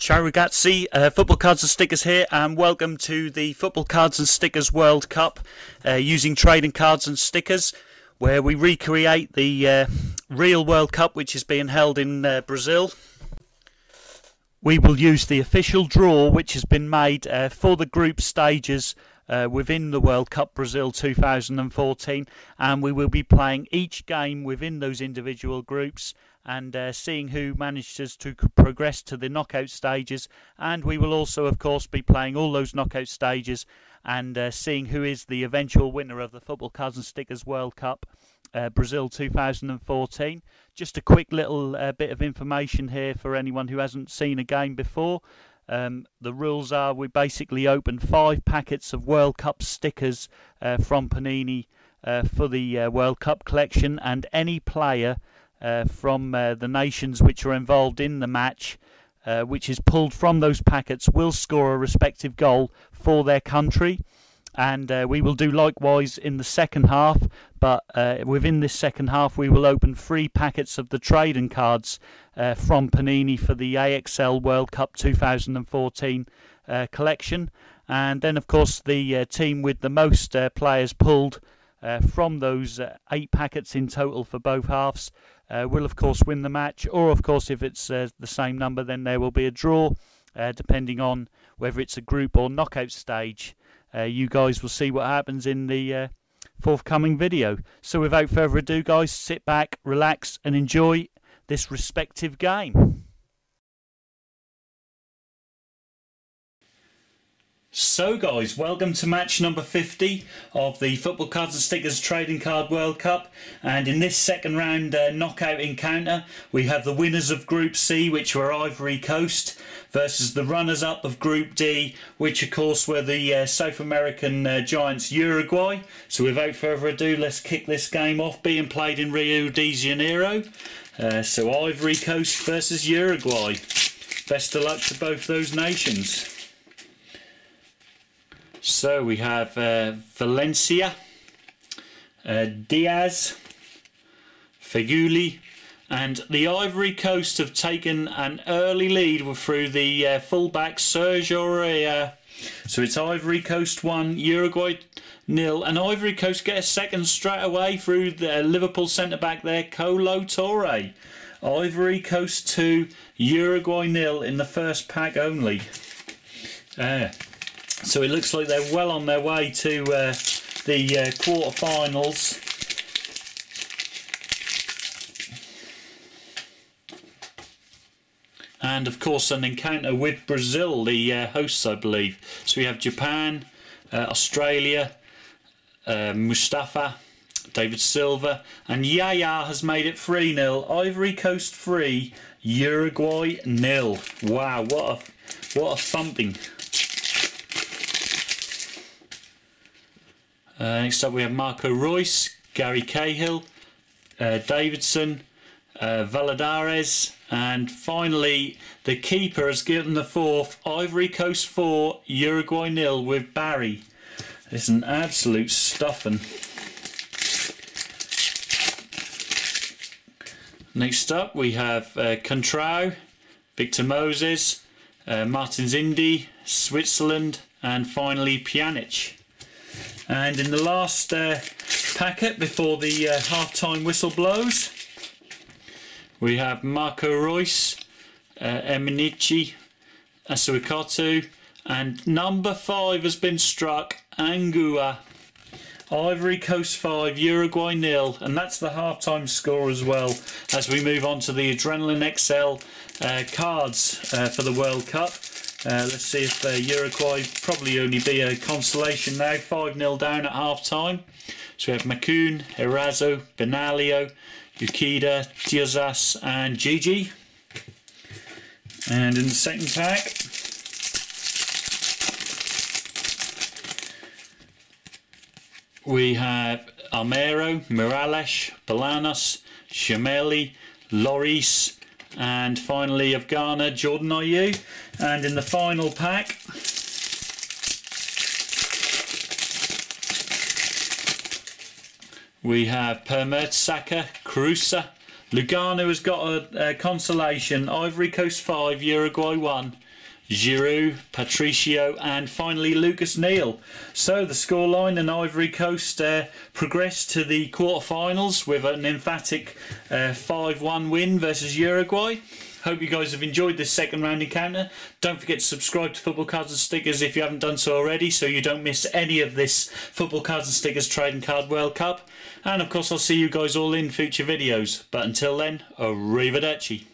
Ciao ragazzi, Football Cards and Stickers here, and welcome to the Football Cards and Stickers World Cup using trading cards and stickers, where we recreate the real World Cup which is being held in Brazil. We will use the official draw which has been made for the group stages within the World Cup Brazil 2014, and we will be playing each game within those individual groups and seeing who manages to progress to the knockout stages. And we will also of course be playing all those knockout stages and seeing who is the eventual winner of the Football Cards and Stickers World Cup Brazil 2014. Just a quick little bit of information here for anyone who hasn't seen a game before. The rules are we basically open 5 packets of World Cup stickers from Panini for the World Cup collection, and any player from the nations which are involved in the match which is pulled from those packets will score a respective goal for their country. And we will do likewise in the second half, but within this second half we will open 3 packets of the trading cards from Panini for the AXL World Cup 2014 collection. And then of course the team with the most players pulled from those 8 packets in total for both halves will of course win the match, or of course if it's the same number then there will be a draw, depending on whether it's a group or knockout stage. You guys will see what happens in the forthcoming video. So without further ado guys, sit back, relax and enjoy this respective game. So guys, welcome to match number 50 of the Football Cards and Stickers Trading Card World Cup, and in this second round knockout encounter we have the winners of Group C, which were Ivory Coast, versus the runners up of Group D, which of course were the South American giants Uruguay. So without further ado, let's kick this game off, being played in Rio de Janeiro. So Ivory Coast versus Uruguay. Best of luck to both those nations. So we have Valencia, Diaz, Feguli, and the Ivory Coast have taken an early lead through the fullback Serge Aurier. So it's Ivory Coast 1, Uruguay 0, and Ivory Coast get a second straight away through the Liverpool centre-back there, Kolo Touré. Ivory Coast 2, Uruguay 0 in the first pack only. So it looks like they're well on their way to the quarter-finals. And of course an encounter with Brazil, the hosts I believe. So we have Japan, Australia, Mustafa, David Silva, and Yaya has made it 3-0. Ivory Coast 3, Uruguay 0. Wow, what a thumping. Next up we have Marco Reus, Gary Cahill, Davidson, Valadares, and finally the keeper has given the 4th, Ivory Coast 4, Uruguay 0 with Barry. It's an absolute stuffing. Next up we have Contrao, Victor Moses, Martins Indy, Switzerland, and finally Pjanic. And in the last packet before the half-time whistle blows, we have Marco Reus, Eminici, Asuikotu, and number 5 has been struck, Angua. Ivory Coast 5, Uruguay 0, and that's the half-time score as well, as we move on to the Adrenalyn XL cards for the World Cup. Let's see if Uruguay probably only be a consolation now, 5-0 down at half-time. So we have Makun, Erazo, Benalio, Yukida, Diazas and Gigi. And in the second pack we have Armero, Morales, Balanos, Shameli, Loris, and finally of Ghana, Jordan Ayew. And in the final pack we have Mertesacker, Carusa, Lugano has got a consolation, Ivory Coast 5, Uruguay 1, Giroud, Patricio and finally Lucas Neal. So the scoreline, and Ivory Coast progressed to the quarterfinals with an emphatic 5-1 win versus Uruguay. Hope you guys have enjoyed this second round encounter. Don't forget to subscribe to Football Cards and Stickers if you haven't done so already, so you don't miss any of this Football Cards and Stickers Trading Card World Cup. And of course I'll see you guys all in future videos. But until then, arrivederci.